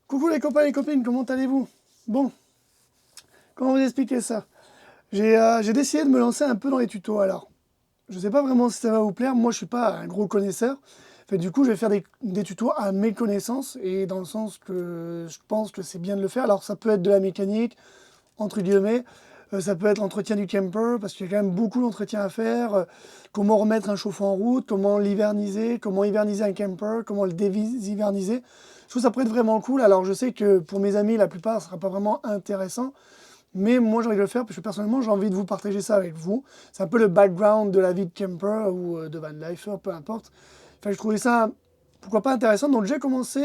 Coucou les copains et les copines, comment allez-vous? Bon, comment vous expliquer ça? J'ai décidé de me lancer un peu dans les tutos alors. Je ne sais pas vraiment si ça va vous plaire, moi je suis pas un gros connaisseur. Du coup, je vais faire des tutos à mes connaissances et dans le sens que je pense que c'est bien de le faire. Alors ça peut être de la mécanique, entre guillemets, ça peut être l'entretien du camper, parce qu'il y a quand même beaucoup d'entretien à faire. Comment remettre un chauffe-eau en route, comment l'hiverniser, comment hiverniser un camper, comment le déshiverniser. Je trouve que ça pourrait être vraiment cool. Alors je sais que pour mes amis, la plupart, ce ne sera pas vraiment intéressant. Mais moi, j'ai envie de le faire parce que personnellement, j'ai envie de vous partager ça avec vous. C'est un peu le background de la vie de camper ou de van lifer, peu importe. Enfin, je trouvais ça, pourquoi pas intéressant. Donc j'ai commencé,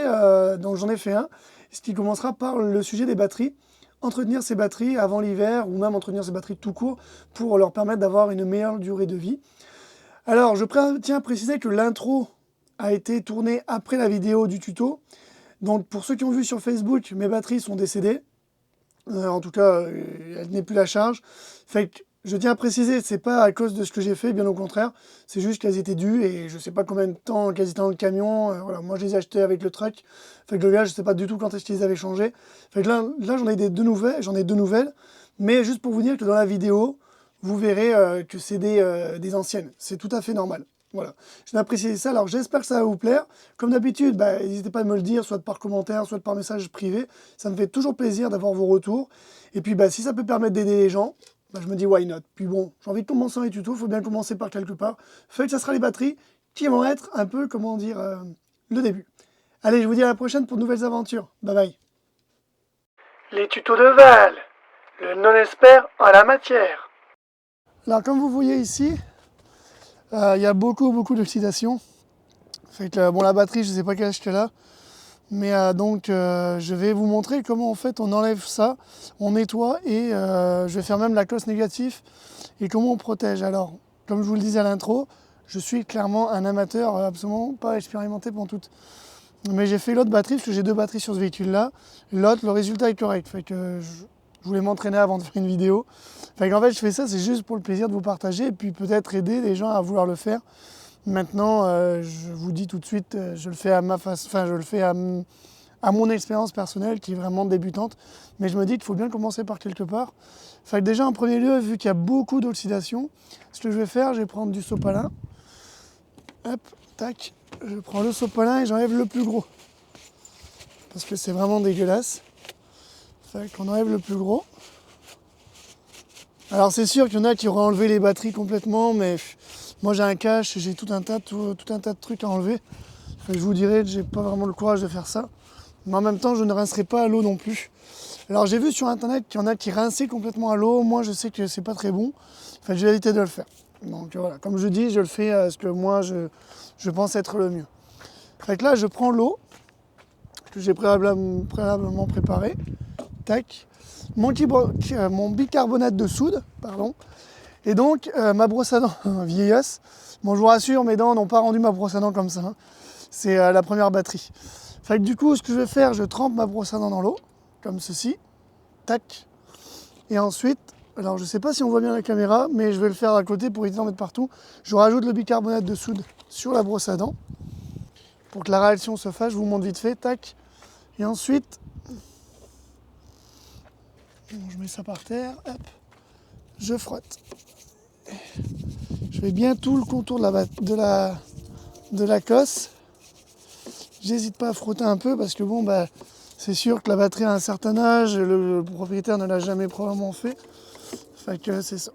donc j'en ai fait un, ce qui commencera par le sujet des batteries. Entretenir ces batteries avant l'hiver ou même entretenir ces batteries tout court pour leur permettre d'avoir une meilleure durée de vie. Alors, je tiens à préciser que l'intro a été tournée après la vidéo du tuto. Donc, pour ceux qui ont vu sur Facebook, mes batteries sont décédées. En tout cas, elle n'est plus la charge. Fait que je tiens à préciser, c'est pas à cause de ce que j'ai fait, bien au contraire. C'est juste qu'elles étaient dues et je sais pas combien de temps qu'elles étaient dans le camion. Voilà, moi, je les ai achetées avec le truck. Fait que le gars, je sais pas du tout quand est-ce qu'ils les avaient changées. Fait que là j'en ai deux nouvelles. Mais juste pour vous dire que dans la vidéo, vous verrez que c'est des anciennes. C'est tout à fait normal. Voilà, je tiens à préciser ça. Alors j'espère que ça va vous plaire. Comme d'habitude, n'hésitez pas à me le dire, soit par commentaire, soit par message privé. Ça me fait toujours plaisir d'avoir vos retours. Et puis si ça peut permettre d'aider les gens, je me dis why not. Puis bon, j'ai envie de commencer les tutos, il faut bien commencer par quelque part. Fait que ça sera les batteries qui vont être un peu, comment dire, le début. Allez, je vous dis à la prochaine pour de nouvelles aventures. Bye bye. Les tutos de Val, le non-expert en la matière. Alors comme vous voyez ici, il y a beaucoup d'oxydation. Fait que bon, la batterie, je ne sais pas quel âge qu'elle a. Mais je vais vous montrer comment en fait on enlève ça, on nettoie et je vais faire même la cosse négative et comment on protège. Alors, comme je vous le disais à l'intro, je suis clairement un amateur absolument pas expérimenté pour tout. Mais j'ai fait l'autre batterie parce que j'ai deux batteries sur ce véhicule-là. L'autre, le résultat est correct. Fait que je voulais m'entraîner avant de faire une vidéo. Fait qu'en fait, je fais ça, c'est juste pour le plaisir de vous partager et puis peut-être aider les gens à vouloir le faire. Maintenant, je vous dis tout de suite, je le fais à ma façon, enfin je le fais à mon expérience personnelle qui est vraiment débutante. Mais je me dis qu'il faut bien commencer par quelque part. Fait que déjà en premier lieu, vu qu'il y a beaucoup d'oxydation, ce que je vais faire, je vais prendre du sopalin. Hop, tac, je prends le sopalin et j'enlève le plus gros. Parce que c'est vraiment dégueulasse. Fait qu'on enlève le plus gros. Alors c'est sûr qu'il y en a qui auraient enlevé les batteries complètement, mais moi j'ai un cache, j'ai tout un tas de trucs à enlever. Je vous dirais que j'ai pas vraiment le courage de faire ça. Mais en même temps, je ne rincerai pas à l'eau non plus. Alors j'ai vu sur internet qu'il y en a qui rinçaient complètement à l'eau. Moi je sais que c'est pas très bon. Je vais éviter de le faire. Donc voilà, comme je dis, je le fais à ce que moi je pense être le mieux. Fait que là je prends l'eau que j'ai préalablement préparée. Tac. Mon bicarbonate de soude, pardon. Et donc, ma brosse à dents vieilleuse. Bon, je vous rassure, mes dents n'ont pas rendu ma brosse à dents comme ça. Hein. C'est la première batterie. Fait que du coup, ce que je vais faire, je trempe ma brosse à dents dans l'eau, comme ceci. Tac. Et ensuite, alors je ne sais pas si on voit bien la caméra, mais je vais le faire à côté pour éviter d'en mettre partout. Je rajoute le bicarbonate de soude sur la brosse à dents. Pour que la réaction se fasse, je vous montre vite fait. Tac. Et ensuite, je mets ça par terre. Hop. Je frotte. Je fais bien tout le contour de la cosse. J'hésite pas à frotter un peu parce que bon, c'est sûr que la batterie a un certain âge, le propriétaire ne l'a jamais probablement fait. Fait que c'est ça.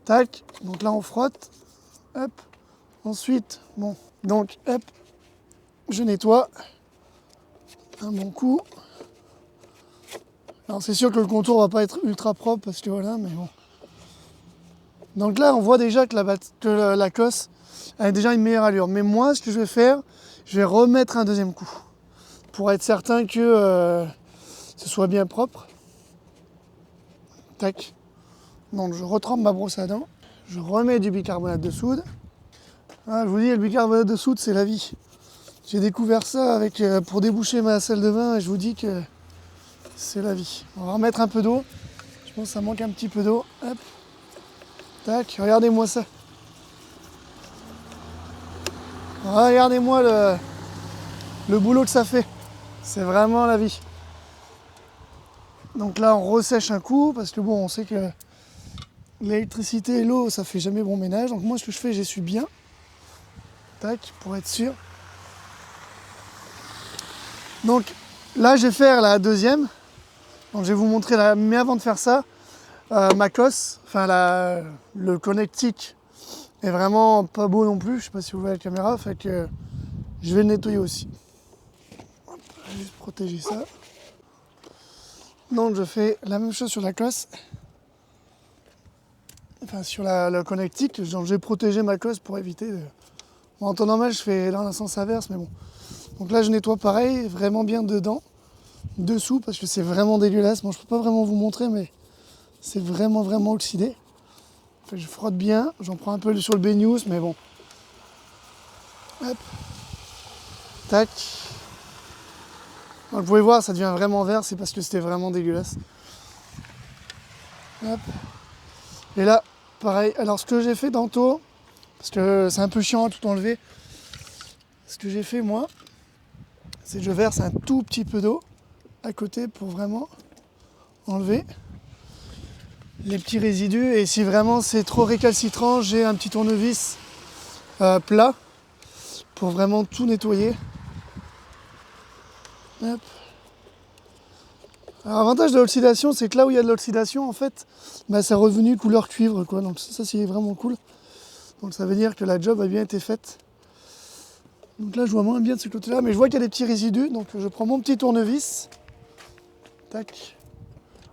Tac, donc là on frotte. Hop. Ensuite, bon, donc hop, je nettoie un bon coup. Alors c'est sûr que le contour va pas être ultra propre parce que voilà, mais bon. Donc là, on voit déjà que la cosse a déjà une meilleure allure. Mais moi, ce que je vais faire, je vais remettre un deuxième coup pour être certain que ce soit bien propre. Tac. Donc je retrempe ma brosse à dents. Je remets du bicarbonate de soude. Ah, je vous dis, le bicarbonate de soude, c'est la vie. J'ai découvert ça pour déboucher ma salle de bain et je vous dis que c'est la vie. On va remettre un peu d'eau. Je pense que ça manque un petit peu d'eau. Hop. Tac, regardez-moi ça. Regardez-moi le boulot que ça fait. C'est vraiment la vie. Donc là, on ressèche un coup, parce que bon, on sait que l'électricité et l'eau, ça fait jamais bon ménage. Donc moi, ce que je fais, j'essuie bien. Tac, pour être sûr. Donc là, je vais faire la deuxième. Donc je vais vous montrer la... Mais avant de faire ça, ma cosse, enfin le connectique est vraiment pas beau non plus. Je sais pas si vous voyez la caméra, fait que je vais le nettoyer aussi. Hop, je vais juste protéger ça. Donc je fais la même chose sur la cosse. Enfin sur le connectique, donc je vais protéger ma cosse pour éviter de... Bon, en temps normal, je fais dans le sens inverse, mais bon. Donc là, je nettoie pareil, vraiment bien dedans, dessous, parce que c'est vraiment dégueulasse. Bon, je peux pas vraiment vous montrer, mais c'est vraiment oxydé. Enfin, je frotte bien, j'en prends un peu sur le baignous, mais bon. Hop. Tac. Donc, vous pouvez voir, ça devient vraiment vert, c'est parce que c'était vraiment dégueulasse. Hop. Et là, pareil. Alors, ce que j'ai fait tantôt, parce que c'est un peu chiant à tout enlever, ce que j'ai fait, moi, c'est que je verse un tout petit peu d'eau à côté pour vraiment enlever les petits résidus. Et si vraiment c'est trop récalcitrant, j'ai un petit tournevis plat pour vraiment tout nettoyer. Hop. Alors, l'avantage de l'oxydation, c'est que là où il y a de l'oxydation, en fait, bah, c'est revenu couleur cuivre, quoi. Donc ça c'est vraiment cool. Donc ça veut dire que la job a bien été faite. Donc là, je vois moins bien de ce côté-là, mais je vois qu'il y a des petits résidus. Donc je prends mon petit tournevis. Tac.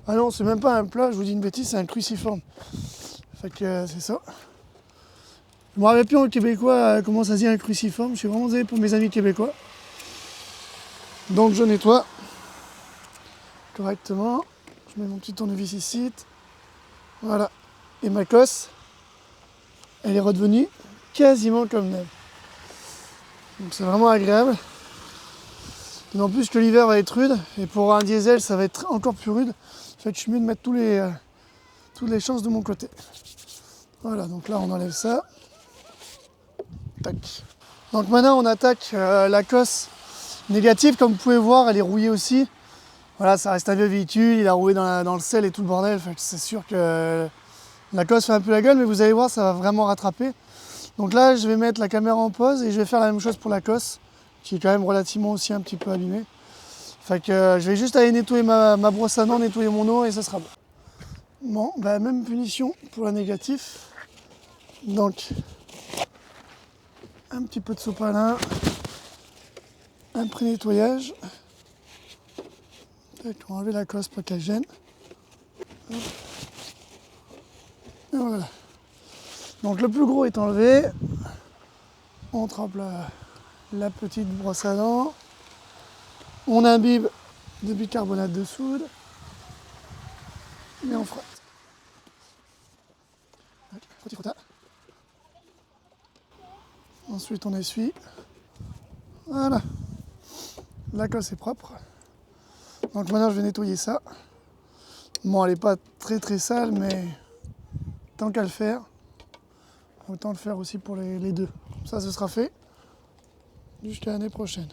Ah non, c'est même pas un plat, je vous dis une bêtise, c'est un cruciforme. Fait que c'est ça. Je me rappelle plus en québécois comment ça se dit un cruciforme. Je suis vraiment désolé pour mes amis québécois. Donc je nettoie correctement. Je mets mon petit tournevis ici. Voilà. Et ma cosse, elle est redevenue quasiment comme neuve. Donc c'est vraiment agréable. Et en plus que l'hiver va être rude, et pour un diesel ça va être encore plus rude. Fait que je suis mieux de mettre toutes les chances de mon côté. Voilà, donc là on enlève ça. Tac. Donc maintenant on attaque la cosse négative. Comme vous pouvez voir, elle est rouillée aussi. Voilà, ça reste un vieux véhicule, il a roulé dans le sel et tout le bordel. Fait que c'est sûr que la cosse fait un peu la gueule, mais vous allez voir, ça va vraiment rattraper. Donc là, je vais mettre la caméra en pause et je vais faire la même chose pour la cosse, qui est quand même relativement aussi un petit peu abîmée. Fait que je vais juste aller nettoyer ma brosse à dents, nettoyer mon eau et ça sera bon. Bon, bah, même punition pour la négative. Donc, un petit peu de sopalin, un pré-nettoyage. On va enlever la cosse pour qu'elle gêne. Et voilà. Donc le plus gros est enlevé. On trempe la petite brosse à dents. On imbibe de bicarbonate de soude. Et on frotte. Frotti frotta. Ensuite on essuie. Voilà. La cosse est propre. Donc maintenant je vais nettoyer ça. Bon, elle n'est pas très sale, mais tant qu'à le faire, autant le faire aussi pour les deux. Ça, ce sera fait jusqu'à l'année prochaine.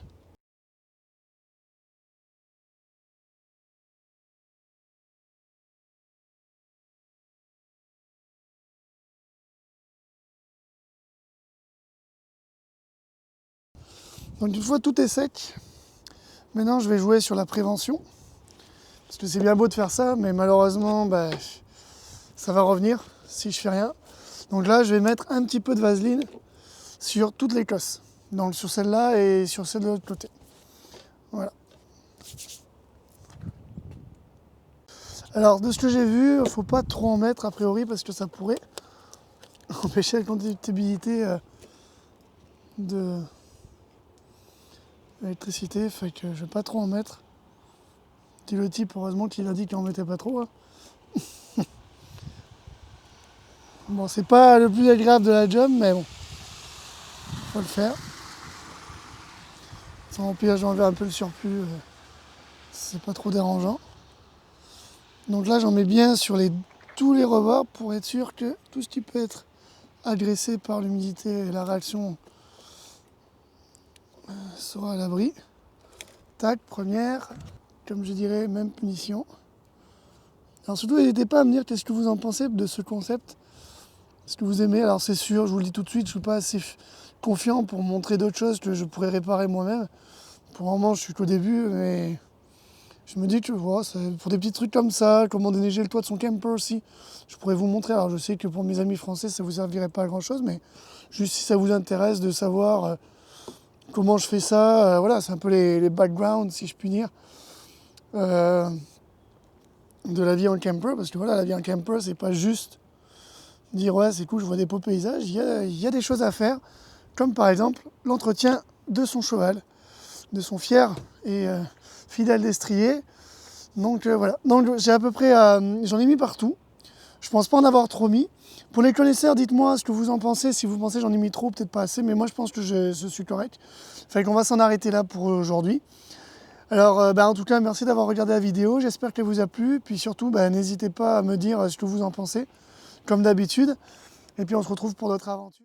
Donc une fois tout est sec, maintenant je vais jouer sur la prévention. Parce que c'est bien beau de faire ça, mais malheureusement, bah, ça va revenir si je fais rien. Donc là, je vais mettre un petit peu de vaseline sur toutes les cosses. Donc sur celle-là et sur celle de l'autre côté. Voilà. Alors de ce que j'ai vu, il ne faut pas trop en mettre a priori parce que ça pourrait empêcher la conductibilité de l'électricité. Fait que je ne vais pas trop en mettre. Dit le type, heureusement qu'il a dit qu'il n'en mettait pas trop. Hein. Bon, c'est pas le plus agréable de la job, mais bon, faut le faire. Sans pire, j'enlève un peu le surplus, c'est pas trop dérangeant. Donc là, j'en mets bien sur tous les rebords pour être sûr que tout ce qui peut être agressé par l'humidité et la réaction sera à l'abri. Tac, première. Comme je dirais, même punition. Alors surtout, n'hésitez pas à me dire qu'est-ce que vous en pensez de ce concept. Est-ce que vous aimez? Alors c'est sûr, je vous le dis tout de suite, je ne suis pas assez confiant pour montrer d'autres choses que je pourrais réparer moi-même. Pour le moment, je suis qu'au début, mais je me dis que voilà, pour des petits trucs comme ça, comment déneiger le toit de son camper aussi, je pourrais vous montrer. Alors je sais que pour mes amis français, ça ne vous servirait pas à grand-chose, mais juste si ça vous intéresse de savoir comment je fais ça, voilà, c'est un peu les backgrounds, si je puis dire, de la vie en camper, parce que voilà, la vie en camper, c'est pas juste dire ouais, c'est cool, je vois des beaux paysages, il y a des choses à faire, comme par exemple l'entretien de son cheval, de son fier et fidèle destrier. Donc voilà, donc j'ai à peu près, j'en ai mis partout. Je pense pas en avoir trop mis. Pour les connaisseurs, dites-moi ce que vous en pensez. Si vous pensez que j'en ai mis trop, peut-être pas assez, mais moi je pense que je suis correct. Fait qu'on va s'en arrêter là pour aujourd'hui. Alors en tout cas, merci d'avoir regardé la vidéo. J'espère qu'elle vous a plu. Puis surtout, n'hésitez pas à me dire ce que vous en pensez, comme d'habitude. Et puis on se retrouve pour d'autres aventures.